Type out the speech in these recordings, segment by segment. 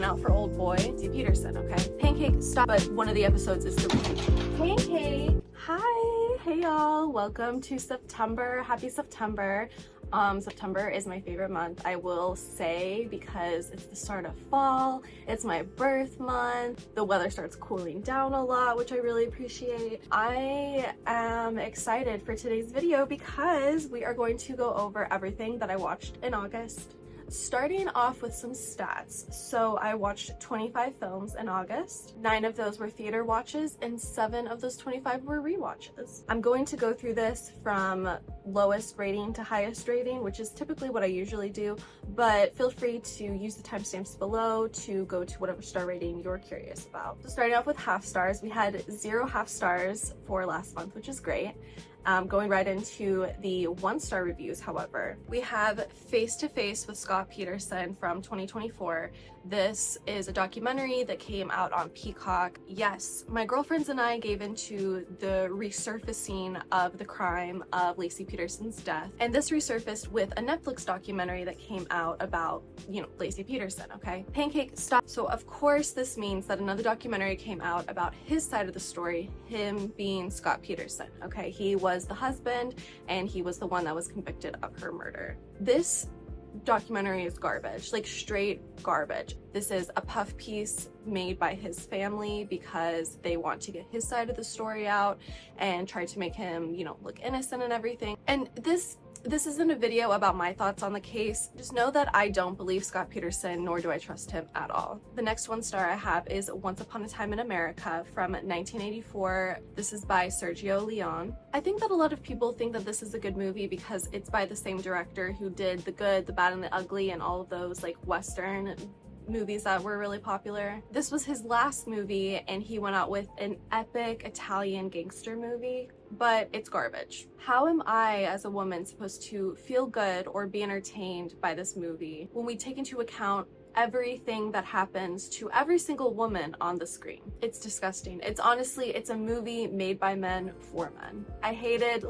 out for old boy, Lacey Peterson, okay? Pancake, stop, but one of the episodes is the repeat. Pancake! Hi! Hey y'all, welcome to September. Happy September. September is my favorite month, I will say, because it's the start of fall, it's my birth month, the weather starts cooling down a lot, which I really appreciate. I am excited for today's video because we are going to go over everything that I watched in August. Starting off with some stats. So I watched 25 films in August. 9 of those were theater watches and 7 of those 25 were rewatches. I'm going to go through this from lowest rating to highest rating, which is typically what I usually do, but feel free to use the timestamps below to go to whatever star rating you're curious about. So starting off with half stars, we had 0 half stars for last month, which is great. Going right into the 1-star reviews, however, we have Face to Face with Scott Peterson from 2024. This is a documentary that came out on Peacock. Yes, my girlfriends and I gave into the resurfacing of the crime of Lacey Peterson's death, and this resurfaced with a Netflix documentary that came out about, Lacey Peterson, okay? Pancake, stop. So of course this means that another documentary came out about his side of the story, him being Scott Peterson, okay? He was the husband and he was the one that was convicted of her murder. This documentary is garbage, like straight garbage. This is a puff piece made by his family because they want to get his side of the story out and try to make him, look innocent and everything. And this isn't a video about my thoughts on the case. Just know that I don't believe Scott Peterson, nor do I trust him at all. The next 1-star I have is Once Upon a Time in America from 1984. This is by Sergio Leone. I think that a lot of people think that this is a good movie because it's by the same director who did The Good, The Bad, and the Ugly and all of those like Western movies that were really popular. This was his last movie and he went out with an epic Italian gangster movie, but it's garbage. How am I as a woman supposed to feel good or be entertained by this movie when we take into account everything that happens to every single woman on the screen? It's disgusting. It's a movie made by men for men. I hated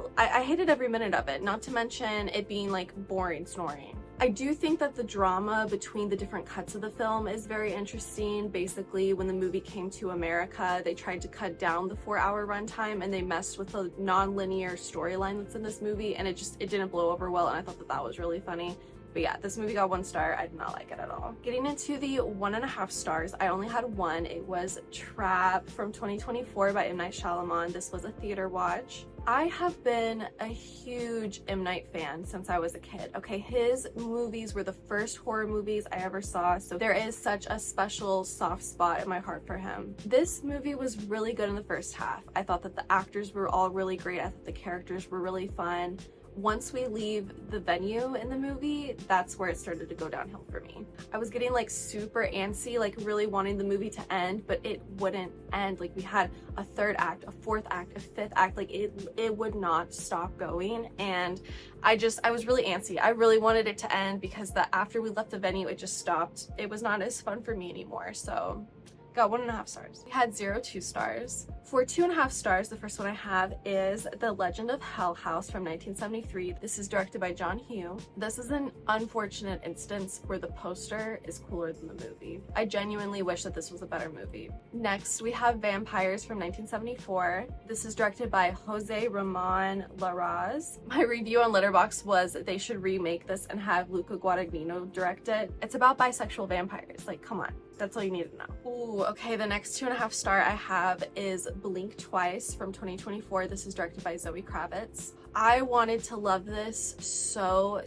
every minute of it, not to mention it being like boring snoring. I do think that the drama between the different cuts of the film is very interesting. Basically, when the movie came to America, they tried to cut down the 4-hour runtime and they messed with the non-linear storyline that's in this movie, and it didn't blow over well, and I thought that was really funny. But yeah, this movie got 1 star. I did not like it at all. Getting into the 1.5 stars, I only had 1. It was Trap from 2024 by M. Night Shyamalan. This was a theater watch. I have been a huge M. Night fan since I was a kid, okay? His movies were the first horror movies I ever saw, so there is such a special soft spot in my heart for him. This movie was really good in the first half. I thought that the actors were all really great. I thought the characters were really fun. Once we leave the venue in the movie, that's where it started to go downhill for me. I was getting like super antsy, like really wanting the movie to end, but it wouldn't end. Like we had a 3rd act, a 4th act, a 5th act, like it would not stop going. And I was really antsy. I really wanted it to end because after we left the venue, it just stopped. It was not as fun for me anymore. So got 1.5 stars. We had 0 2 stars. For 2.5 stars, the first one I have is The Legend of Hell House from 1973. This is directed by John Hugh. This is an unfortunate instance where the poster is cooler than the movie. I genuinely wish that this was a better movie. Next, we have Vampires from 1974. This is directed by Jose Ramon Larraz. My review on Letterboxd was they should remake this and have Luca Guadagnino direct it. It's about bisexual vampires. Like, come on. That's all you need to know. Ooh, okay, the next 2.5 star I have is Blink Twice from 2024. This is directed by Zoe Kravitz. I wanted to love this so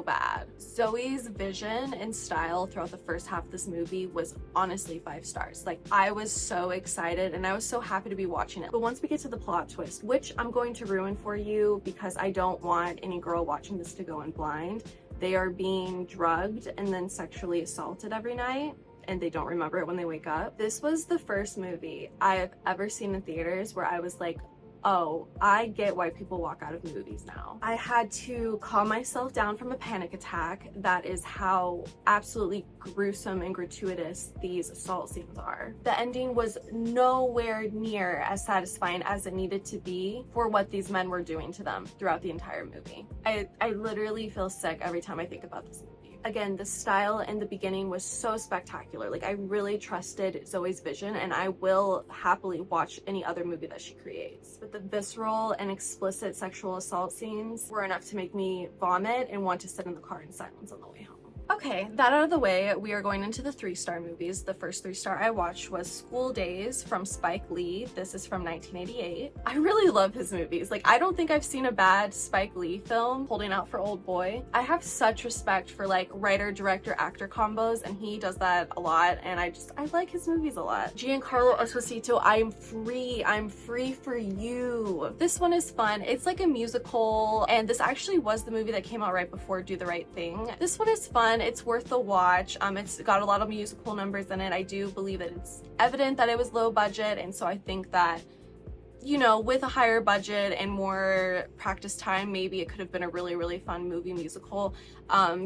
bad. Zoe's vision and style throughout the first half of this movie was honestly 5 stars. Like, I was so excited and I was so happy to be watching it. But once we get to the plot twist, which I'm going to ruin for you because I don't want any girl watching this to go in blind, they are being drugged and then sexually assaulted every night, and they don't remember it when they wake up. This was the first movie I have ever seen in theaters where I was like, oh, I get why people walk out of movies now. I had to calm myself down from a panic attack. That is how absolutely gruesome and gratuitous these assault scenes are. The ending was nowhere near as satisfying as it needed to be for what these men were doing to them throughout the entire movie. I literally feel sick every time I think about this movie. Again, the style in the beginning was so spectacular. Like, I really trusted Zoe's vision, and I will happily watch any other movie that she creates. But the visceral and explicit sexual assault scenes were enough to make me vomit and want to sit in the car in silence on the way home. Okay, that out of the way, we are going into the 3-star movies. The first 3-star I watched was School Days from Spike Lee. This is from 1988. I really love his movies. Like, I don't think I've seen a bad Spike Lee film. Holding Out for Old Boy. I have such respect for like writer, director, actor combos, and he does that a lot, and I like his movies a lot. Giancarlo Esposito, I'm free for you. This one is fun. It's like a musical, and this actually was the movie that came out right before Do the Right Thing. This one is fun. It's worth the watch. It's got a lot of musical numbers in it. I do believe that it's evident that it was low budget, and so I think that, you know, with a higher budget and more practice time, maybe it could have been a really fun movie musical.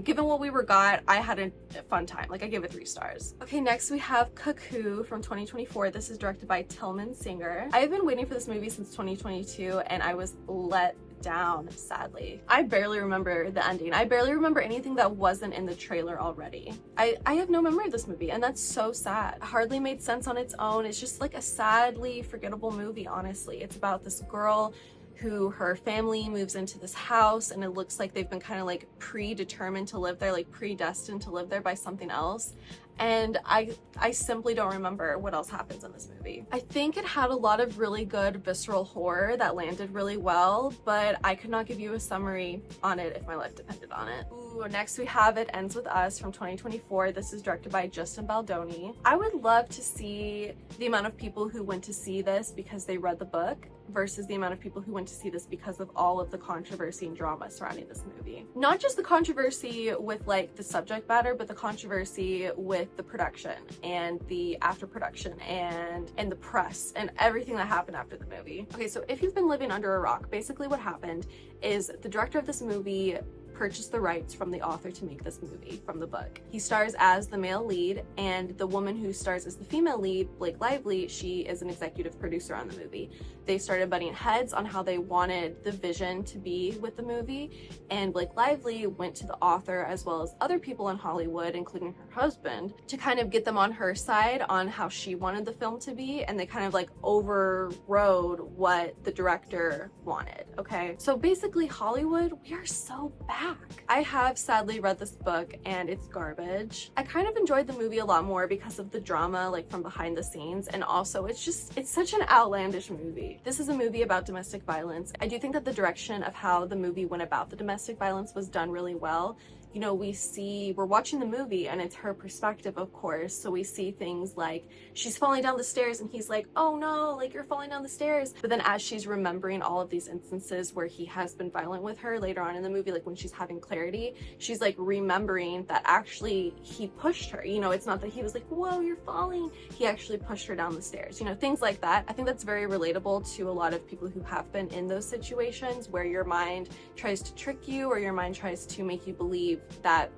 Given what we got, I had a fun time. Like, I give it 3 stars. Okay, next we have Cuckoo from 2024. This is directed by Tillman Singer. I have been waiting for this movie since 2022, and I was let down, sadly. I barely remember the ending. I barely remember anything that wasn't in the trailer already. I have no memory of this movie, and that's so sad. It hardly made sense on its own. It's just like a sadly forgettable movie, honestly. It's about this girl who, her family moves into this house, and it looks like they've been kind of like predetermined to live there, like predestined to live there by something else. And I simply don't remember what else happens in this movie. I think it had a lot of really good visceral horror that landed really well, but I could not give you a summary on it if my life depended on it. Ooh, next we have It Ends With Us from 2024. This is directed by Justin Baldoni. I would love to see the amount of people who went to see this because they read the book versus the amount of people who went to see this because of all of the controversy and drama surrounding this movie. Not just the controversy with like the subject matter, but the controversy with the production and the after production and the press and everything that happened after the movie. Okay, so if you've been living under a rock, basically what happened is the director of this movie purchased the rights from the author to make this movie from the book. He stars as the male lead, and the woman who stars as the female lead, Blake Lively, she is an executive producer on the movie. They started butting heads on how they wanted the vision to be with the movie, and Blake Lively went to the author as well as other people in Hollywood, including her husband, to kind of get them on her side on how she wanted the film to be, and they kind of like overrode what the director wanted, okay? So basically, Hollywood, we are so back. I have sadly read this book and it's garbage. I kind of enjoyed the movie a lot more because of the drama, like from behind the scenes, and also it's such an outlandish movie. This is a movie about domestic violence. I do think that the direction of how the movie went about the domestic violence was done really well. You know, we're watching the movie and it's her perspective, of course, so we see things like she's falling down the stairs and he's like, oh no, like you're falling down the stairs. But then as she's remembering all of these instances where he has been violent with her later on in the movie, like when she's having clarity, she's like remembering that actually he pushed her. You know, it's not that he was like, whoa, you're falling. He actually pushed her down the stairs, you know, things like that. I think that's very relatable to a lot of people who have been in those situations where your mind tries to trick you or your mind tries to make you believe that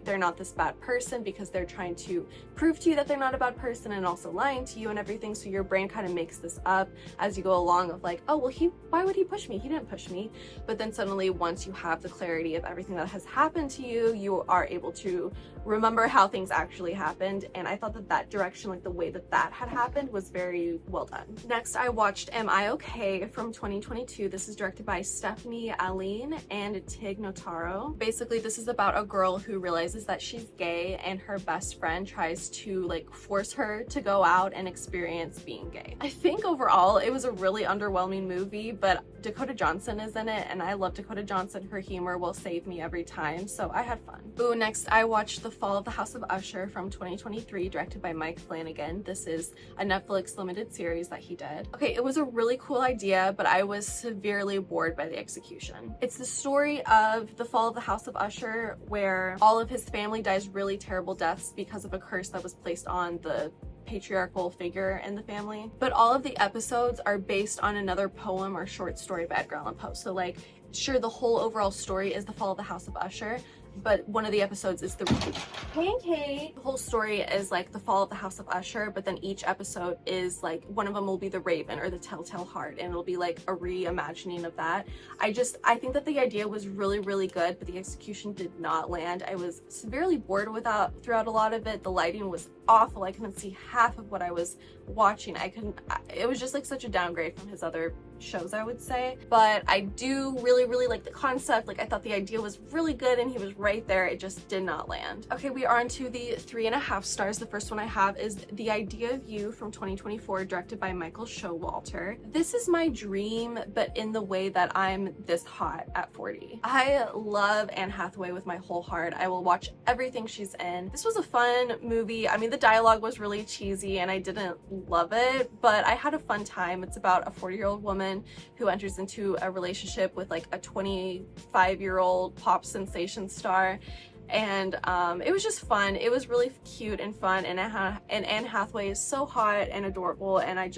they're not this bad person because they're trying to prove to you that they're not a bad person and also lying to you and everything. So your brain kind of makes this up as you go along of like, oh, well, why would he push me? He didn't push me. But then suddenly once you have the clarity of everything that has happened to you, you are able to remember how things actually happened. And I thought that that direction, like the way that that had happened, was very well done. Next, I watched Am I Okay from 2022. This is directed by Stephanie Aline and Tig Notaro. Basically, this is about a girl who realizes that she's gay and her best friend tries to like force her to go out and experience being gay. I think overall it was a really underwhelming movie, but Dakota Johnson is in it and I love Dakota Johnson. Her humor will save me every time, so I had fun. Ooh, next I watched The Fall of the House of Usher from 2023, directed by Mike Flanagan. This is a Netflix limited series that he did. Okay, it was a really cool idea, but I was severely bored by the execution. It's the story of the fall of the House of Usher, where all of his family dies really terrible deaths because of a curse that was placed on the patriarchal figure in the family. But all of the episodes are based on another poem or short story by Edgar Allan Poe. So like, sure, the whole overall story is the fall of the House of Usher, but one of the episodes is the Pancake. The whole story is like the fall of the House of Usher, but then each episode is like, one of them will be the Raven or the Telltale Heart, and it'll be like a reimagining of that. I think that the idea was really, really good, but the execution did not land. I was severely bored throughout a lot of it. The lighting was awful. I couldn't see half of what I was watching. It was just like such a downgrade from his other shows, I would say. But I do really, really like the concept. Like, I thought the idea was really good and he was right there. It just did not land. Okay, we are on to the 3.5 stars. The first one I have is The Idea of You from 2024, directed by Michael Showalter. This is my dream, but in the way that I'm this hot at 40. I love Anne Hathaway with my whole heart. I will watch everything she's in. This was a fun movie. I mean, the dialogue was really cheesy and I didn't love it, but I had a fun time. It's about a 40-year-old woman who enters into a relationship with like a 25-year-old pop sensation star, and it was just fun. It was really cute and fun, and Anne Hathaway is so hot and adorable, and I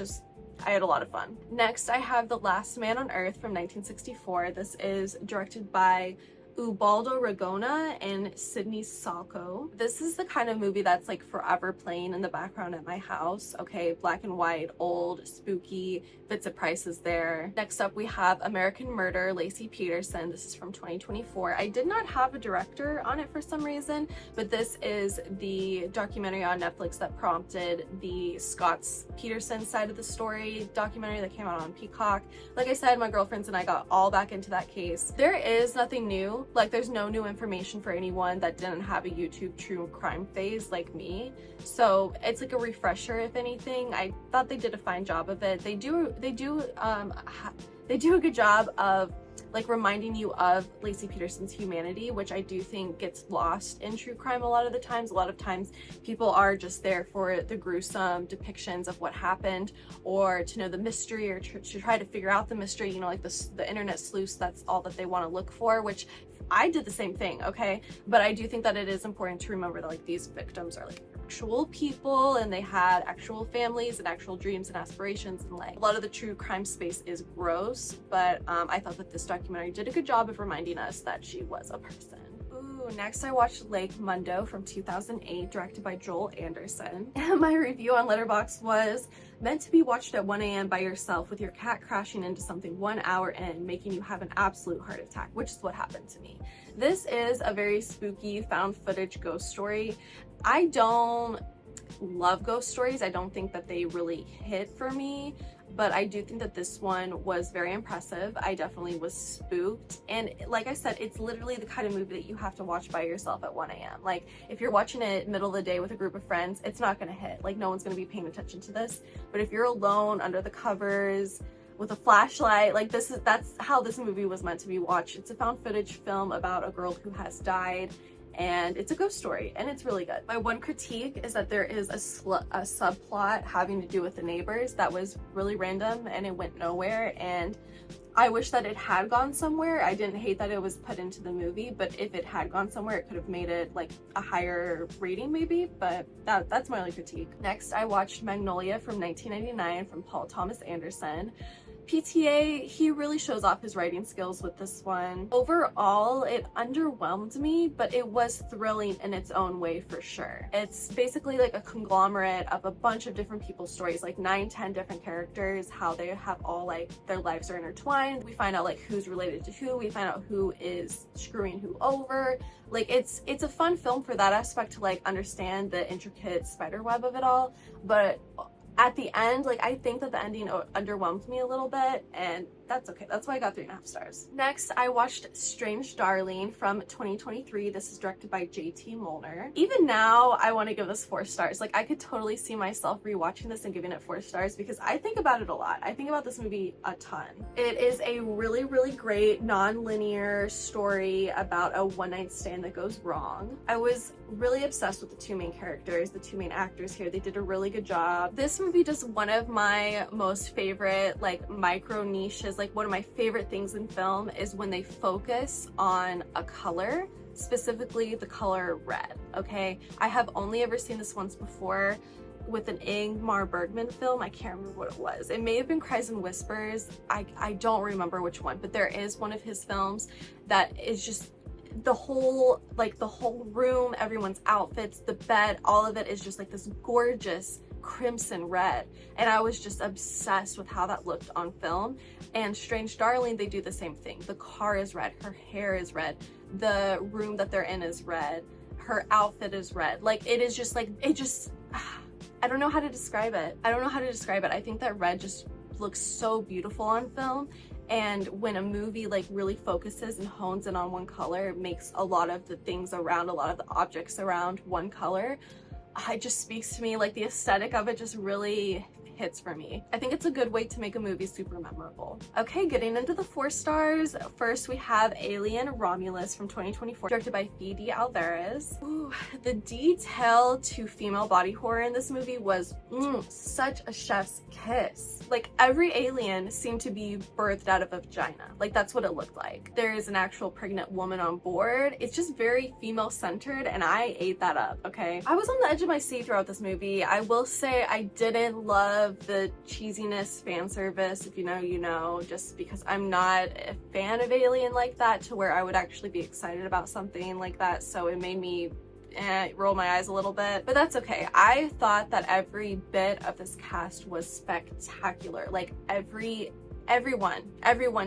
had a lot of fun. Next, I have The Last Man on Earth from 1964. This is directed by Ubaldo Ragona and Sidney Salko. This is the kind of movie that's like forever playing in the background at my house. Okay, black and white, old, spooky, Vincent Price is there. Next up we have American Murder, Lacey Peterson. This is from 2024. I did not have a director on it for some reason, but this is the documentary on Netflix that prompted the Scott's Peterson side of the story documentary that came out on Peacock. Like I said, my girlfriends and I got all back into that case. There is nothing new. Like, there's no new information for anyone that didn't have a YouTube true crime phase like me. So it's like a refresher, if anything. I thought they did a fine job of it. They do a good job of like reminding you of Lacey Peterson's humanity, which I do think gets lost in true crime a lot of the times. A lot of times people are just there for the gruesome depictions of what happened, or to know the mystery, or to try to figure out the mystery, you know, like the internet sleuths, that's all that they want to look for, which I did the same thing, okay? But I do think that it is important to remember that like these victims are like actual people, and they had actual families and actual dreams and aspirations, and like a lot of the true crime space is gross, but I thought that this documentary did a good job of reminding us that she was a person. Ooh, next I watched Lake Mundo from 2008, directed by Joel Anderson. And my review on Letterboxd was meant to be watched at 1 a.m. by yourself with your cat crashing into something 1 hour in, making you have an absolute heart attack, which is what happened to me. This is a very spooky found footage ghost story. I don't love ghost stories. I don't think that they really hit for me, but I do think that this one was very impressive. I definitely was spooked, and like I said, it's literally the kind of movie that you have to watch by yourself at 1 a.m. Like, if you're watching it middle of the day with a group of friends, it's not gonna hit. Like, no one's gonna be paying attention to this. But if you're alone under the covers with a flashlight, like that's how this movie was meant to be watched. It's a found footage film about a girl who has died, and it's a ghost story, and it's really good. My one critique is that there is a subplot having to do with the neighbors that was really random and it went nowhere, and I wish that it had gone somewhere. I didn't hate that it was put into the movie, but if it had gone somewhere, it could have made it like a higher rating maybe, but that's my only critique. Next, I watched Magnolia from 1999 from Paul Thomas Anderson. PTA, he really shows off his writing skills with this one. Overall, it underwhelmed me, but it was thrilling in its own way for sure. It's basically like a conglomerate of a bunch of different people's stories, like 9-10 different characters, how they have all like their lives are intertwined. We find out like who's related to who, we find out who is screwing who over. Like, it's a fun film for that aspect, to like understand the intricate spider web of it all, but at the end, like, I think that the ending underwhelmed me a little bit, and that's okay. That's why I got 3.5 stars. Next, I watched Strange Darling from 2023. This is directed by JT Molnar. Even now, I want to give this 4 stars. Like, I could totally see myself rewatching this and giving it 4 stars because I think about it a lot. I think about this movie a ton. It is a really, really great non-linear story about a one-night stand that goes wrong. I was really obsessed with the 2 main characters, the 2 main actors here. They did a really good job. This movie does one of my most favorite like micro niches. Like, one of my favorite things in film is when they focus on a color, specifically the color red. Okay, I have only ever seen this once before with an Ingmar Bergman film. I can't remember what it was. It may have been Cries and Whispers. I don't remember which one, but there is one of his films that is just the whole room, everyone's outfits, the bed, all of it is just like this gorgeous crimson red, and I was just obsessed with how that looked on film. And Strange Darling, they do the same thing. The car is red, her hair is red, the room that they're in is red, her outfit is red. Like, it is just like, it just, I don't know how to describe it. I think that red just looks so beautiful on film. And when a movie like really focuses and hones in on one color, it makes a lot of the things around, a lot of the objects around one color, it just speaks to me. Like, the aesthetic of it just really hits for me. I think it's a good way to make a movie super memorable. Okay, getting into the 4 stars. First, we have Alien Romulus from 2024, directed by Fede Alvarez. Ooh, the detail to female body horror in this movie was such a chef's kiss. Like, every alien seemed to be birthed out of a vagina. Like, that's what it looked like. There is an actual pregnant woman on board. It's just very female centered, and I ate that up, okay? I was on the edge of my seat throughout this movie. I will say I didn't love the cheesiness, fan service. If you know, you know, just because I'm not a fan of Alien like that to where I would actually be excited about something like that. So it made me roll my eyes a little bit, but that's okay. I thought that every bit of this cast was spectacular. Like, everyone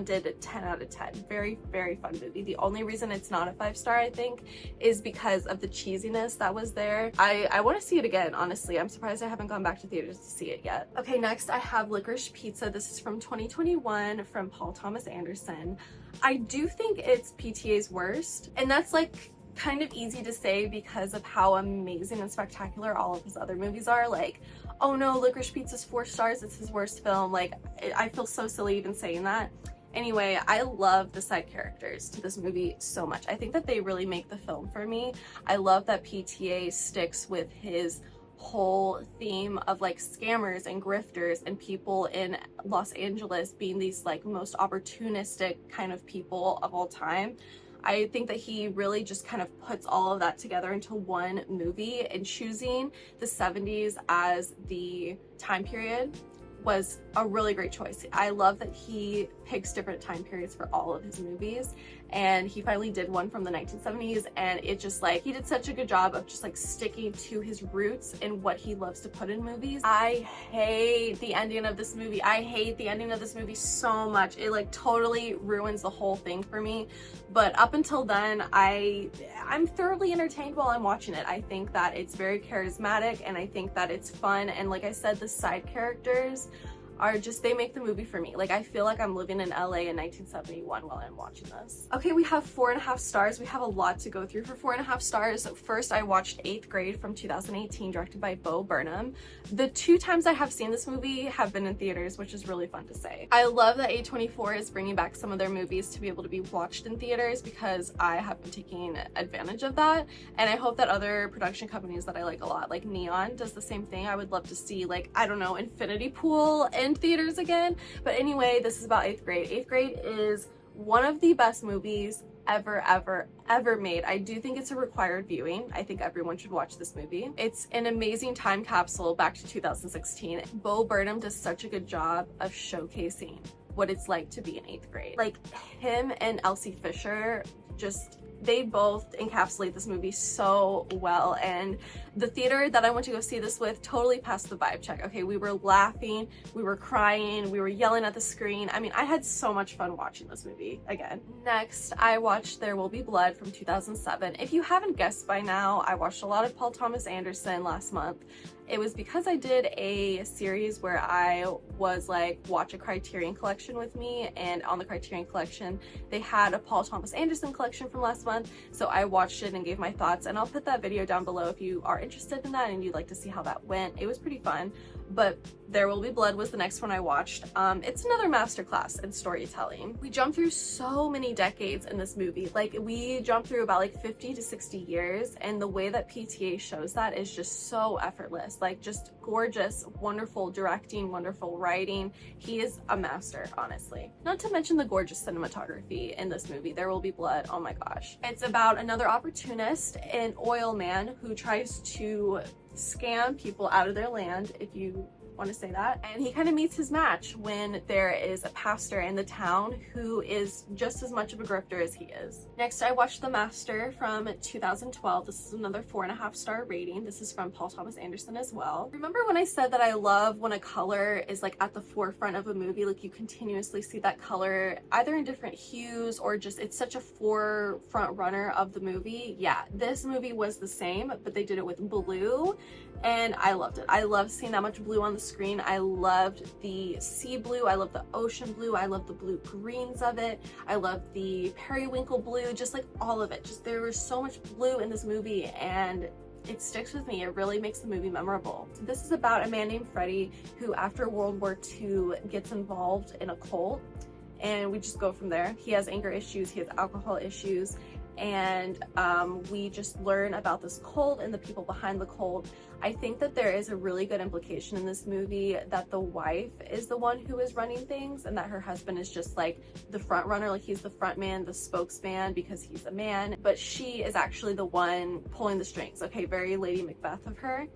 did a 10 out of 10. Very, very fun movie. The only reason it's not a 5-star, I think, is because of the cheesiness that was there. I want to see it again, honestly. I'm surprised I haven't gone back to theaters to see it yet. Okay, next I have Licorice Pizza. This is from 2021 from Paul Thomas Anderson. I do think it's PTA's worst, and that's like kind of easy to say because of how amazing and spectacular all of his other movies are. Like, oh no, Licorice Pizza's 4 stars, it's his worst film. Like, I feel so silly even saying that. Anyway, I love the side characters to this movie so much. I think that they really make the film for me. I love that PTA sticks with his whole theme of like scammers and grifters and people in Los Angeles being these like most opportunistic kind of people of all time. I think that he really just kind of puts all of that together into one movie, and choosing the 70s as the time period was a really great choice. I love that he picks different time periods for all of his movies, and he finally did one from the 1970s, and it just like, he did such a good job of just like sticking to his roots and what he loves to put in movies. I hate the ending of this movie. I hate the ending of this movie so much. It like totally ruins the whole thing for me. But up until then, I'm thoroughly entertained while I'm watching it. I think that it's very charismatic, and I think that it's fun, and like I said, the side characters are just, they make the movie for me. Like, I feel like I'm living in LA in 1971 while I'm watching this. Okay, we have 4.5 stars. We have a lot to go through for 4.5 stars. First, I watched 8th Grade from 2018, directed by Bo Burnham. The 2 times I have seen this movie have been in theaters, which is really fun to say. I love that A24 is bringing back some of their movies to be able to be watched in theaters, because I have been taking advantage of that, and I hope that other production companies that I like a lot, like Neon, does the same thing. I would love to see, like, I don't know, Infinity Pool in theaters again. But anyway, this is about 8th Grade. 8th Grade is one of the best movies ever made. I do think it's a required viewing. I think everyone should watch this movie. It's an amazing time capsule back to 2016. Bo Burnham does such a good job of showcasing what it's like to be in 8th grade. Like, him and Elsie Fisher, just, they both encapsulate this movie so well, and the theater that I went to go see this with totally passed the vibe check. Okay, we were laughing, we were crying, we were yelling at the screen. I mean, I had so much fun watching this movie again. Next, I watched There Will Be Blood from 2007. If you haven't guessed by now, I watched a lot of Paul Thomas Anderson last month. It was because I did a series where I was like, watch a Criterion collection with me, and on the Criterion collection they had a Paul Thomas Anderson collection from last month, so I watched it and gave my thoughts, and I'll put that video down below if you are interested in that and you'd like to see how that went. It was pretty fun. But There Will Be Blood was the next one I watched. It's another masterclass in storytelling. We jump through so many decades in this movie. Like, we jump through about like 50 to 60 years, and the way that PTA shows that is just so effortless. Like, just gorgeous, wonderful directing, wonderful writing. He is a master, honestly. Not to mention the gorgeous cinematography in this movie, There Will Be Blood. Oh my gosh. It's about another opportunist, an oil man who tries to scam people out of their land. If you want to say that. And he kind of meets his match when there is a pastor in the town who is just as much of a grifter as he is. Next, I watched The Master from 2012. This is another 4.5-star rating. This is from Paul Thomas Anderson as well. Remember when I said that I love when a color is like at the forefront of a movie, like you continuously see that color either in different hues or just it's such a forefront runner of the movie? Yeah, this movie was the same, but they did it with blue, and I loved it. I love seeing that much blue on the screen. I loved the sea blue, I love the ocean blue, I love the blue greens of it, I love the periwinkle blue, just like all of it. Just there was so much blue in this movie, and it sticks with me. It really makes the movie memorable. So this is about a man named Freddie who after World War II gets involved in a cult, and we just go from there. He has anger issues, he has alcohol issues, and we just learn about this cult and the people behind the cult. I think that there is a really good implication in this movie that the wife is the one who is running things and that her husband is just like the front runner, like he's the front man, the spokesman because he's a man, but she is actually the one pulling the strings. Okay, very Lady Macbeth of her.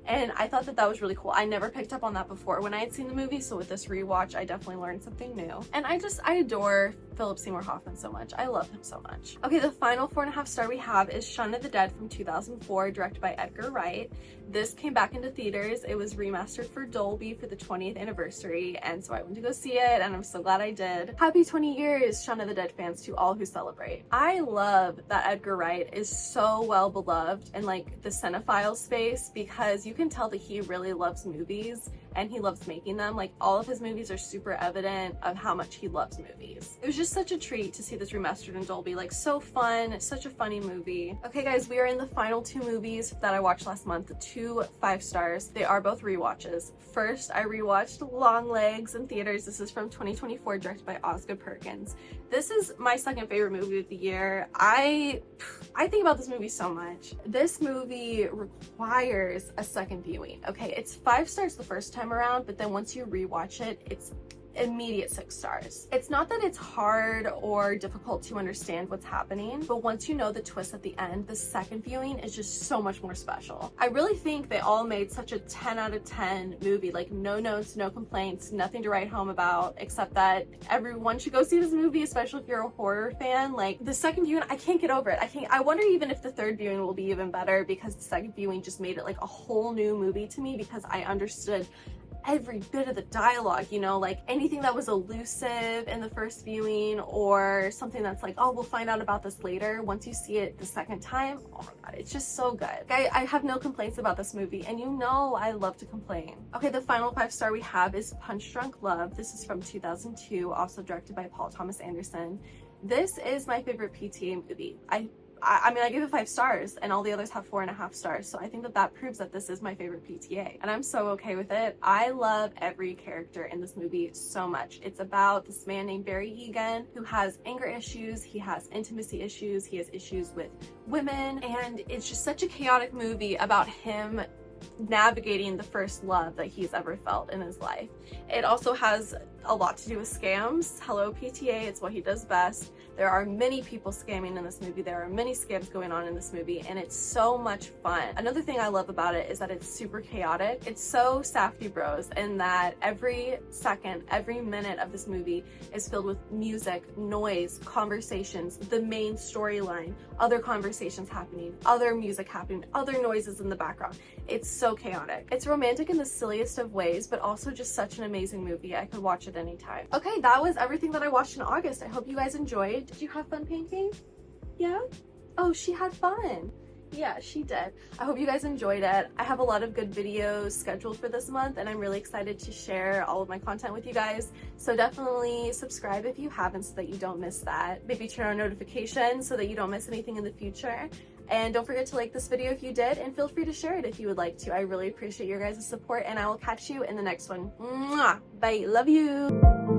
And I thought that that was really cool. I never picked up on that before when I had seen the movie, so with this rewatch, I definitely learned something new. And I adore Philip Seymour Hoffman so much. I love him so much. Okay, the final 4.5-star we have is Shaun of the Dead from 2004, directed by Edgar Wright. This came back into theaters. It was remastered for Dolby for the 20th anniversary, and so I went to go see it, and I'm so glad I did. Happy 20 years, Shaun of the Dead fans, to all who celebrate. I love that Edgar Wright is so well beloved in like the cinephile space because you can tell that he really loves movies and he loves making them. Like all of his movies are super evident of how much he loves movies. It was just such a treat to see this remastered in Dolby. Like so fun, such a funny movie. Okay guys, we are in the final 2 movies that I watched last month, 2 5-stars. They are both rewatches. First, I rewatched Longlegs in theaters. This is from 2024, directed by Osgood Perkins. This is my second favorite movie of the year. I think about this movie so much. This movie requires a second viewing. Okay, it's 5 stars the first time around, but then once you rewatch it, it's immediate 6 stars. It's not that it's hard or difficult to understand what's happening, but once you know the twist at the end, the second viewing is just so much more special. I really think they all made such a 10 out of 10 movie, like no notes, no complaints, nothing to write home about, except that everyone should go see this movie, especially if you're a horror fan. Like the second viewing, I can't get over it. I wonder even if the third viewing will be even better, because the second viewing just made it like a whole new movie to me, because I understood every bit of the dialogue, you know, like anything that was elusive in the first viewing or something that's like, oh, we'll find out about this later. Once you see it the second time, oh my god, it's just so good. I have no complaints about this movie, and you know I love to complain. Okay, the final 5-star we have is Punch Drunk Love. This is from 2002, also directed by Paul Thomas Anderson. This is my favorite PTA movie. I mean, I give it 5 stars and all the others have 4.5 stars. So I think that that proves that this is my favorite PTA, and I'm so okay with it. I love every character in this movie so much. It's about this man named Barry Egan who has anger issues, he has intimacy issues, he has issues with women, and it's just such a chaotic movie about him navigating the first love that he's ever felt in his life. It also has a lot to do with scams. Hello PTA, it's what he does best. There are many people scamming in this movie. There are many scams going on in this movie, and it's so much fun. Another thing I love about it is that it's super chaotic. It's so Safdie Bros in that every second, every minute of this movie is filled with music, noise, conversations, the main storyline, other conversations happening, other music happening, other noises in the background. It's so chaotic. It's romantic in the silliest of ways, but also just such an amazing movie. I could watch it anytime. Okay, that was everything that I watched in August. I hope you guys enjoyed. Did you have fun, Pancake? Yeah? Oh, she had fun. Yeah, she did. I hope you guys enjoyed it. I have a lot of good videos scheduled for this month, and I'm really excited to share all of my content with you guys. So definitely subscribe if you haven't so that you don't miss that. Maybe turn on notifications so that you don't miss anything in the future. And don't forget to like this video if you did, and feel free to share it if you would like to. I really appreciate your guys' support, and I will catch you in the next one. Mwah! Bye. Love you.